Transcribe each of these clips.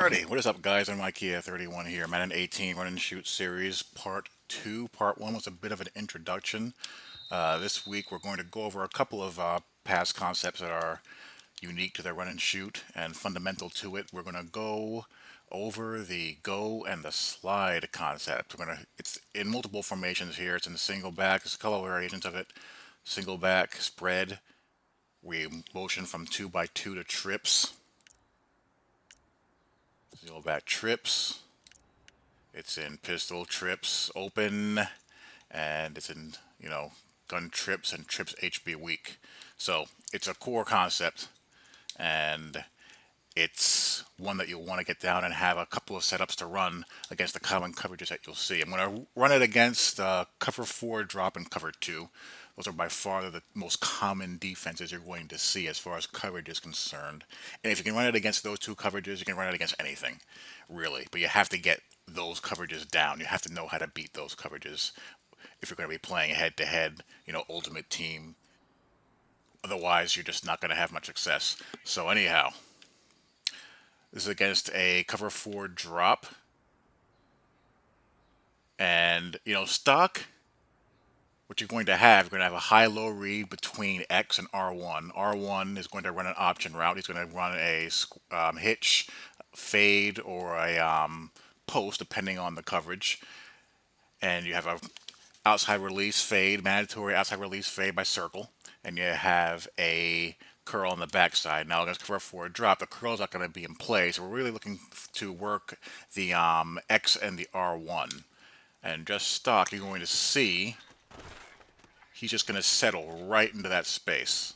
Alrighty, what is up guys? I'm IKEA31 here. Madden 18 Run and Shoot Series Part 2. Part 1 was a bit of an introduction. This week we're going to go over a couple of past concepts that are unique to the run and shoot and fundamental to it. We're going to go over the go and the slide concept. It's in multiple formations here. It's in single back, there's a couple of variations of it. Single back, spread. We motion from 2x2 to trips. Single back trips. It's in pistol trips open, and it's in, gun trips and trips HB weak. So it's a core concept, and it's one that you'll want to get down and have a couple of setups to run against the common coverages that you'll see. I'm going to run it against cover 4, drop, and cover 2. Those are by far the most common defenses you're going to see as far as coverage is concerned. And if you can run it against those two coverages, you can run it against anything, really. But you have to get those coverages down. You have to know how to beat those coverages if you're going to be playing head-to-head, ultimate team. Otherwise, you're just not going to have much success. So anyhow, this is against a cover 4 drop. And, stock, what you're going to have a high-low read between X and R1. R1 is going to run an option route. He's going to run a hitch, fade, or a post, depending on the coverage. And you have a outside release fade, mandatory outside release fade by circle. And you have a curl on the backside. Now against cover 4 drop, the curl is not going to be in place. So we're really looking to work the X and the R1. And just stock, you're going to see he's just going to settle right into that space.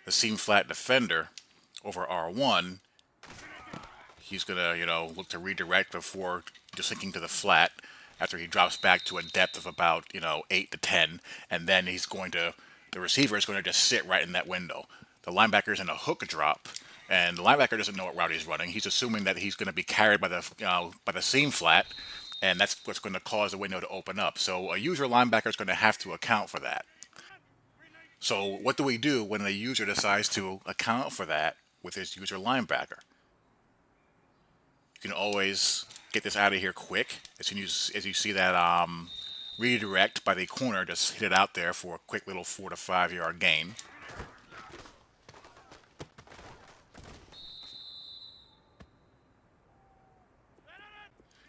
The seam flat defender over R1, he's going to, look to redirect before just sinking to the flat after he drops back to a depth of about, 8 to 10. And then the receiver is going to just sit right in that window. The linebacker's in a hook drop, and the linebacker doesn't know what route he's running. He's assuming that he's going to be carried by the seam flat, and that's what's going to cause the window to open up. So a user linebacker is going to have to account for that. So what do we do when the user decides to account for that with his user linebacker? You can always get this out of here quick as you see that redirect by the corner. Just hit it out there for a quick little 4 to 5 yard gain.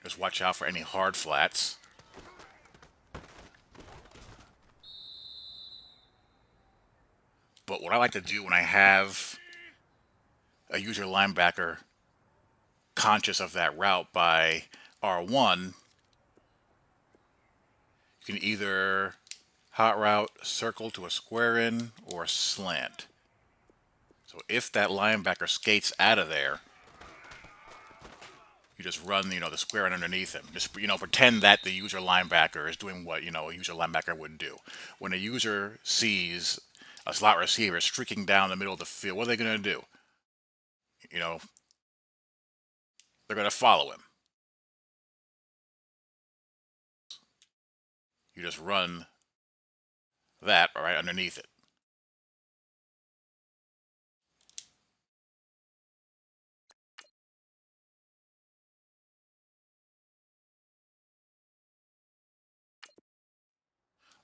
Just watch out for any hard flats. But what I like to do when I have a user linebacker conscious of that route by R1, you can either hot route, circle to a square in, or slant. So if that linebacker skates out of there, you just run, the square in underneath him. Just, pretend that the user linebacker is doing what, a user linebacker would do. When a user sees a slot receiver streaking down the middle of the field, what are they going to do? They're going to follow him. You just run that right underneath it.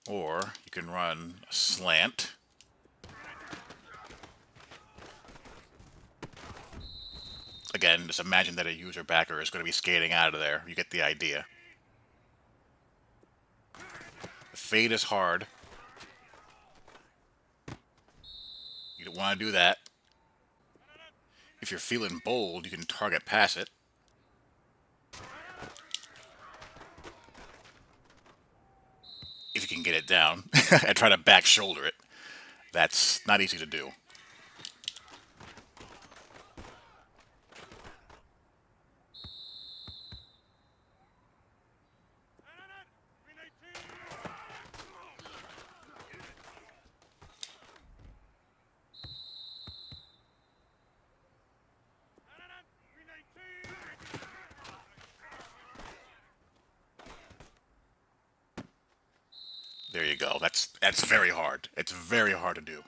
Or you can run a slant. Again, just imagine that a user backer is going to be skating out of there. You get the idea. The fade is hard. You don't want to do that. If you're feeling bold, you can target pass it. If you can get it down and try to back shoulder it. That's not easy to do. There you go. That's very hard. It's very hard to do.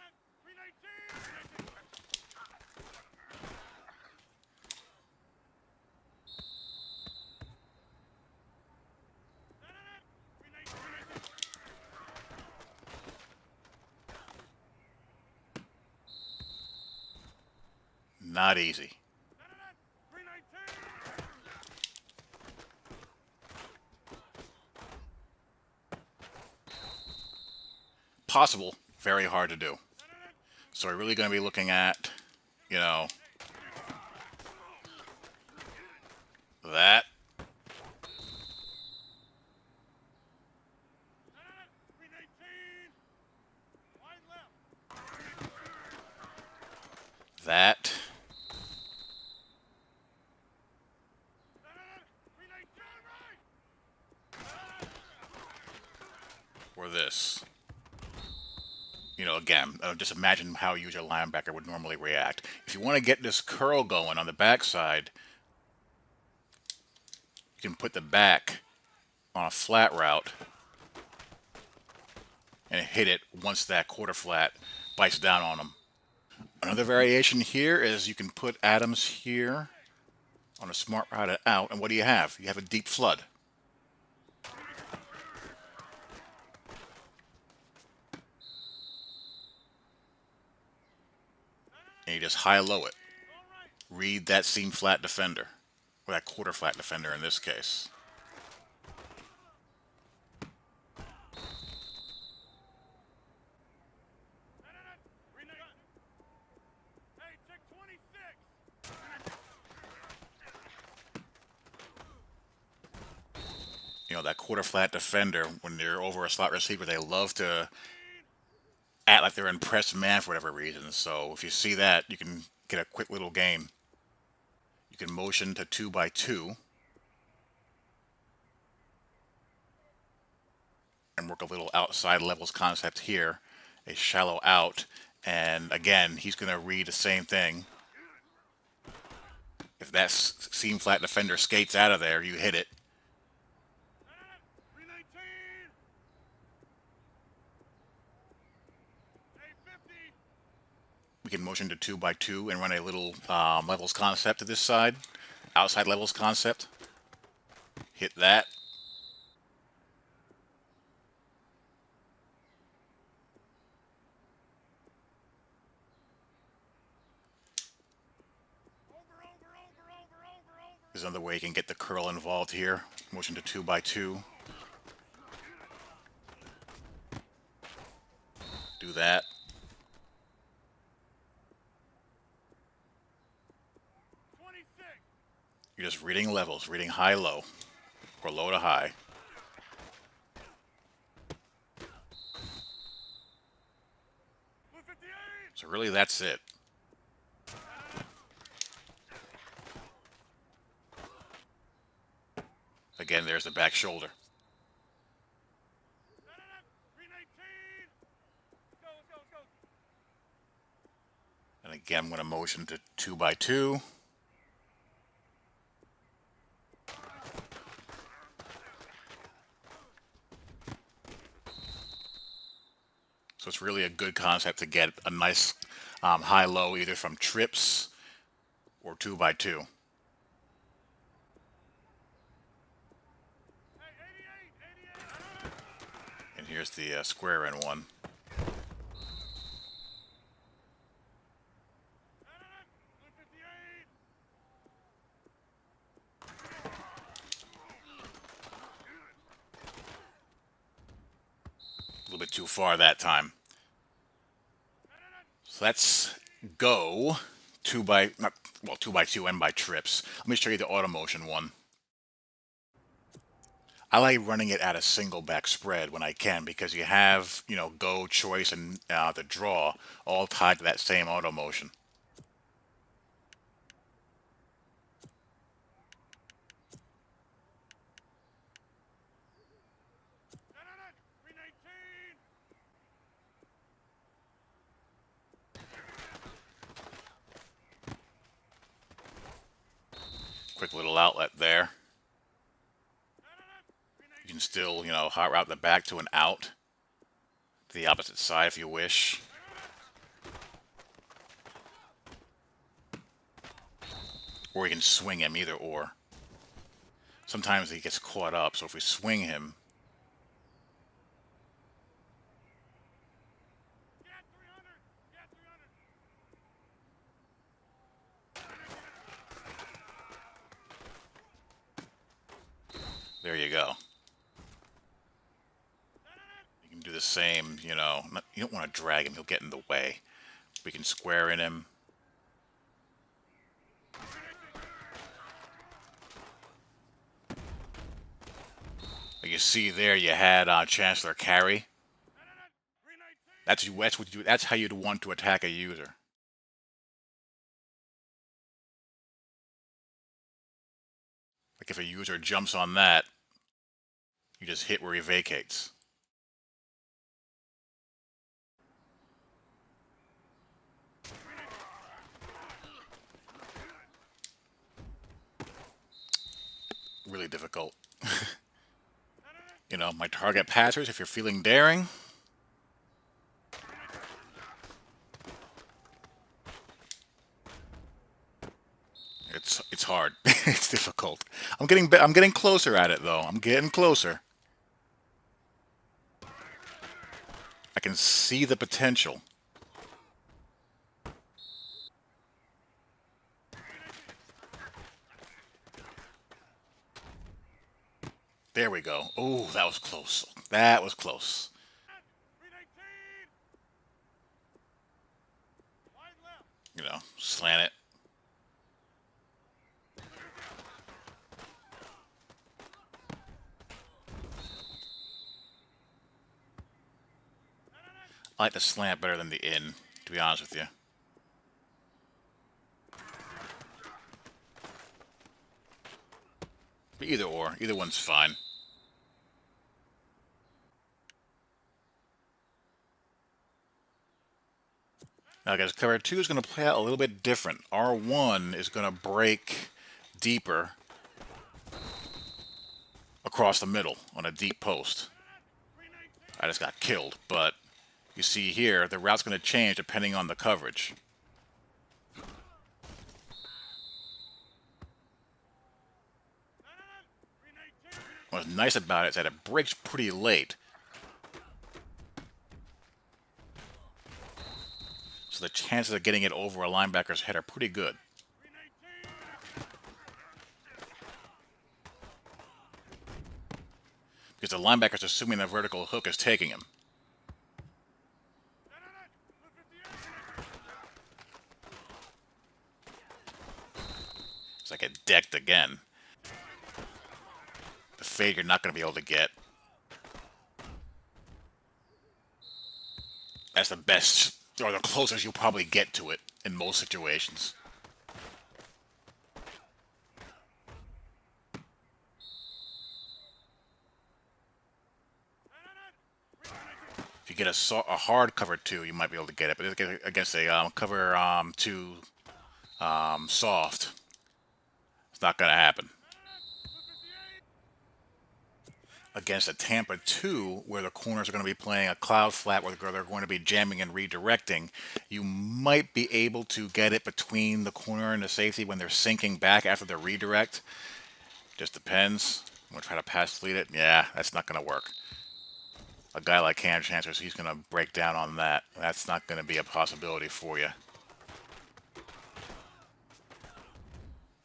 Not easy. Possible, very hard to do. So we're really going to be looking at, you know, that. That. Or this. You know, again, just imagine how a user linebacker would normally react. If you want to get this curl going on the backside, you can put the back on a flat route and hit it once that quarter flat bites down on them. Another variation here is you can put atoms here on a smart route out, and what do you have? You have a deep flood. And you just high-low it. Read that seam flat defender, or that quarter flat defender in this case. You know, that quarter flat defender, when they're over a slot receiver, they love to act like they're in press man for whatever reason. So if you see that, you can get a quick little game. You can motion to 2x2 and work a little outside levels concept here, a shallow out, and again, he's going to read the same thing. If that seam flat defender skates out of there, you hit it. We can motion to 2x2 and run a little levels concept to this side, outside levels concept. Hit that. There's another way you can get the curl involved here. Motion to 2x2. Do that. You're just reading levels, reading high-low, or low to high. So really that's it. Again, there's the back shoulder. And again, I'm going to motion to 2x2. So it's really a good concept to get a nice high-low either from trips or 2x2. And here's the square in one. A little bit too far that time. So let's go 2x2 and by trips. Let me show you the auto motion one. I like running it at a single back spread when I can because you have, you know, go, choice, and the draw all tied to that same auto motion. Quick little outlet there. You can still, you know, hot route the back to an out to the opposite side if you wish. Or you can swing him, either or. Sometimes he gets caught up, so if we swing him, There you go. You can do the same, you know. You don't want to drag him, he'll get in the way. We can square in him. Like you see there, you had Chancellor carry. That's how you'd want to attack a user. Like if a user jumps on that, you just hit where he vacates. Really difficult. You know, my target passers, if you're feeling daring. It's hard. It's difficult. I'm getting closer at it though. I'm getting closer. I can see the potential. There we go. Oh, that was close. That was close. You know, slant it. I like the slant better than the in, to be honest with you. But either one's fine. Now, guys, cover 2 is going to play out a little bit different. R1 is going to break deeper across the middle on a deep post. I just got killed, but you see here, the route's going to change depending on the coverage. What's nice about it is that it breaks pretty late. So the chances of getting it over a linebacker's head are pretty good. Because the linebacker's assuming the vertical hook is taking him. So I get decked again. The fade you're not going to be able to get. That's the best, or the closest you'll probably get to it in most situations. If you get a hard cover 2, you might be able to get it. But against a cover 2 soft, it's not going to happen. Against a Tampa 2, where the corners are going to be playing a cloud flat, where they're going to be jamming and redirecting, you might be able to get it between the corner and the safety when they're sinking back after the redirect. Just depends. I'm going to try to pass lead it. Yeah, that's not going to work. A guy like Cam Chancellor, he's going to break down on that. That's not going to be a possibility for you.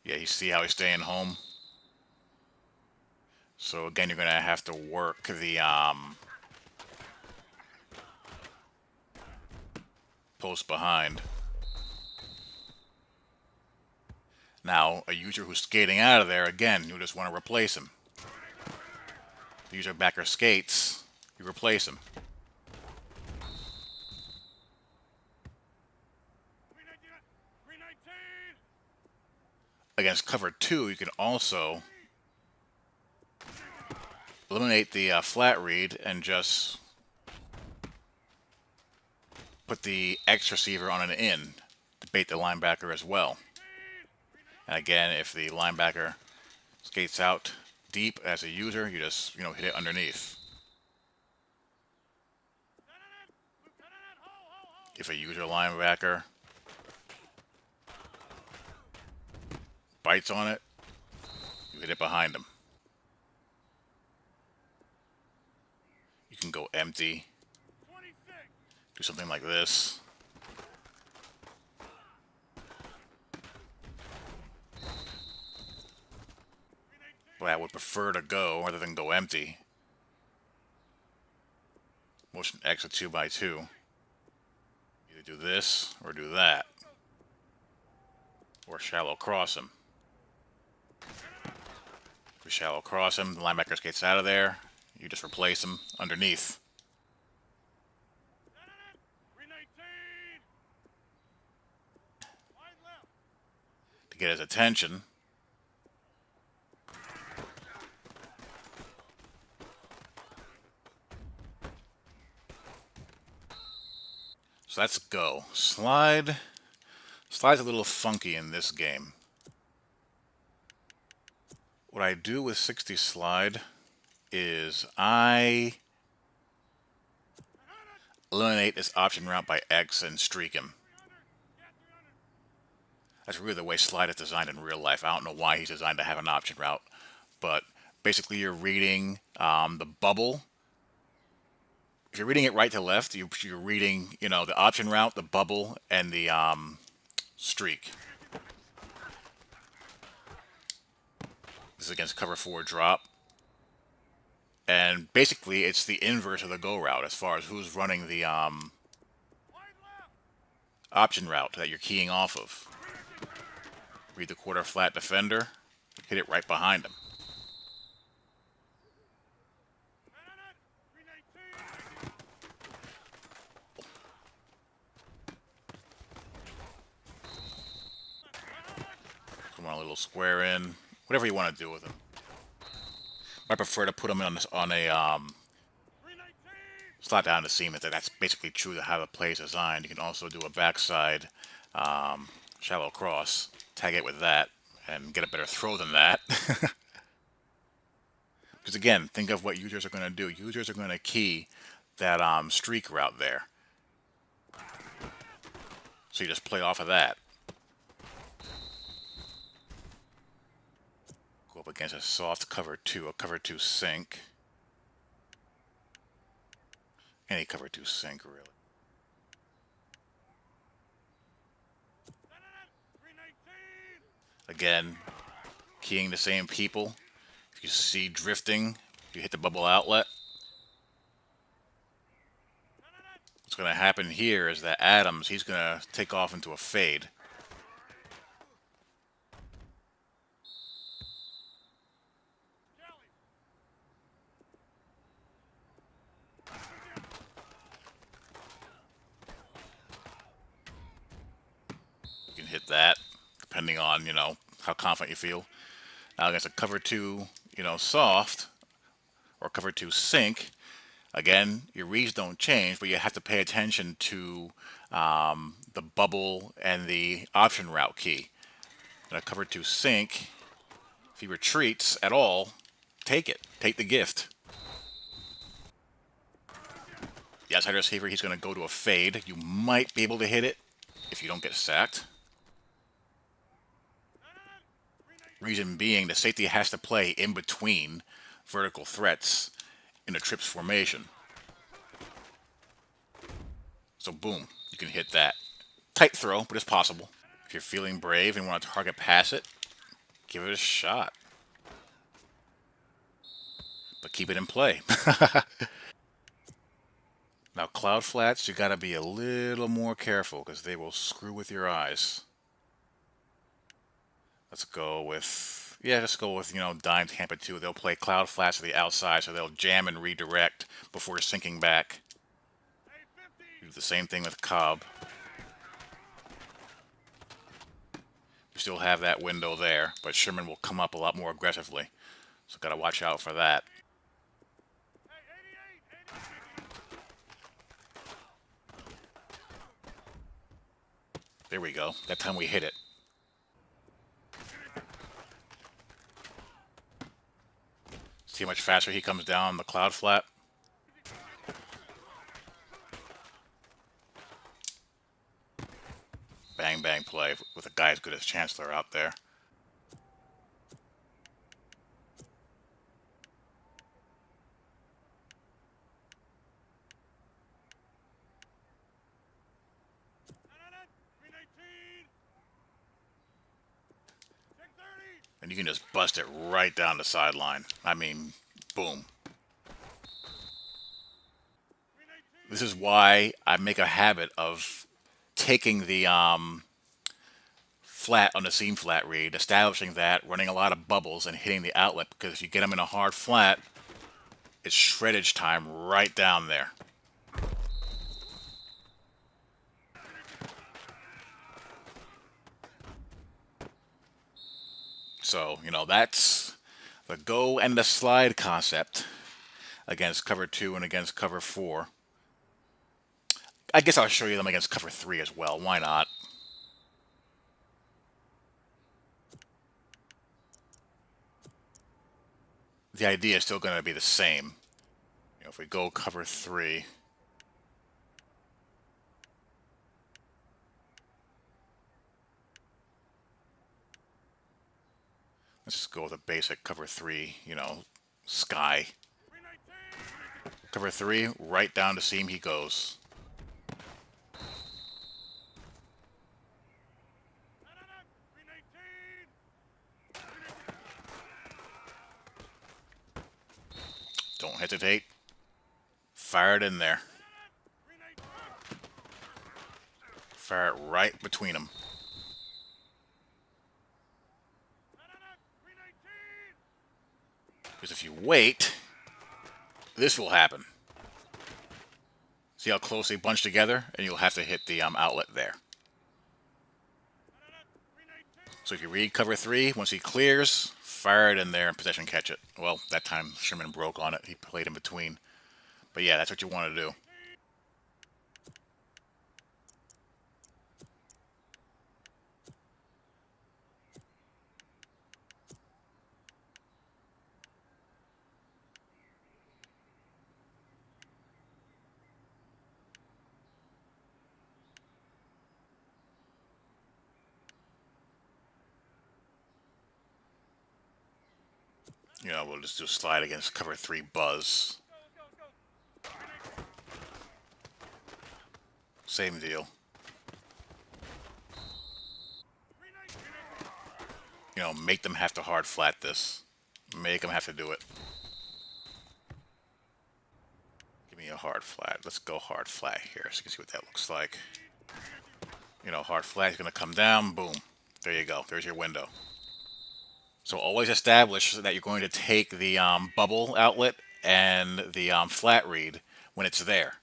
Yeah, you see how he's staying home? So again, you're going to have to work the post behind. Now, a user who's skating out of there, again, you just want to replace him. The user backer skates, you replace him. Against cover 2, you can also eliminate the flat read and just put the X receiver on an in to bait the linebacker as well. And again, if the linebacker skates out deep as a user, you just, hit it underneath. If a user linebacker bites on it, you hit it behind him. You can go empty. Do something like this. But I would prefer to go rather than go empty. Motion X a 2x2. Either do this or do that. Or shallow cross him. If we shallow cross him, the linebacker skates out of there. You just replace him underneath. To get his attention. So that's go. Slide. Slide's a little funky in this game. What I do with 60 slide is I eliminate this option route by X and streak him. That's really the way slide is designed in real life. I don't know why he's designed to have an option route, but basically you're reading the bubble. If you're reading it right to left, you're reading, the option route, the bubble, and the streak. This is against cover 4 drop. And basically, it's the inverse of the go route as far as who's running the option route that you're keying off of. Read the quarter flat defender, hit it right behind him. Come on, a little square in, whatever you want to do with him. I prefer to put him on a slot down the seam. That's basically true to how the play is designed. You can also do a backside shallow cross, tag it with that, and get a better throw than that. Because again, think of what users are going to do. Users are going to key that streak route there. So you just play off of that. Go up against a soft cover 2, a cover 2 sink. Any cover 2 sink, really. Again, keying the same people. If you see drifting, you hit the bubble outlet. What's going to happen here is that Adams, he's going to take off into a fade. You can hit that, depending on, how confident you feel. Now against a cover 2, soft, or cover 2 sink, again, your reads don't change, but you have to pay attention to the bubble and the option route key. In a cover 2 sink, if he retreats at all, take it. Take the gift. The outside receiver, he's going to go to a fade. You might be able to hit it if you don't get sacked. Reason being, the safety has to play in between vertical threats in a trips formation. So boom, you can hit that. Tight throw, but it's possible. If you're feeling brave and want to target pass it, give it a shot. But keep it in play. Now cloud flats, you gotta be a little more careful because they will screw with your eyes. Let's go with, dime Tampa 2. They'll play cloud flats to the outside, so they'll jam and redirect before sinking back. Do the same thing with Cobb. You still have that window there, but Sherman will come up a lot more aggressively. So gotta watch out for that. There we go. That time we hit it. See how much faster he comes down the cloud flat? Bang, bang play with a guy as good as Chancellor out there. And you can just bust it right down the sideline. I mean, boom. This is why I make a habit of taking the flat on the seam flat read, establishing that, running a lot of bubbles, and hitting the outlet. Because if you get them in a hard flat, it's shreddage time right down there. So, that's the go and the slide concept against cover 2 and against cover 4. I guess I'll show you them against cover 3 as well. Why not? The idea is still going to be the same. If we go cover 3, let's just go with a basic cover 3, sky. Cover 3, right down the seam he goes. Don't hesitate. Fire it in there. Fire it right between them. Because if you wait, this will happen. See how close they bunch together? And you'll have to hit the outlet there. So if you read cover 3, once he clears, fire it in there and possession catch it. Well, that time Sherman broke on it. He played in between. But yeah, that's what you want to do. We'll just do a slide against cover 3 buzz. Same deal. Make them have to hard flat this. Make them have to do it. Give me a hard flat. Let's go hard flat here so you can see what that looks like. Hard flat is going to come down. Boom. There you go. There's your window. So always establish that you're going to take the bubble outlet and the flat read when it's there.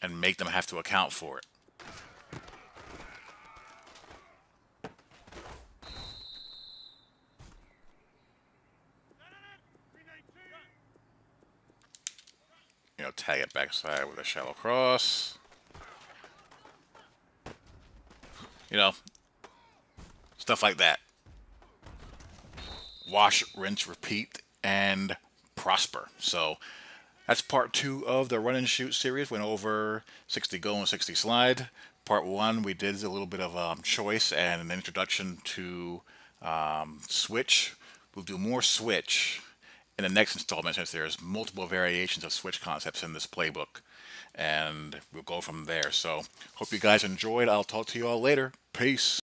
And make them have to account for it. Tag it backside with a shallow cross. Stuff like that. Wash, rinse, repeat, and prosper. So that's part 2 of the run and shoot series. Went over 60 go and 60 slide. Part 1, we did a little bit of choice and an introduction to switch. We'll do more switch in the next installment, since there's multiple variations of switch concepts in this playbook, and we'll go from there. So hope you guys enjoyed. I'll talk to you all later. Peace.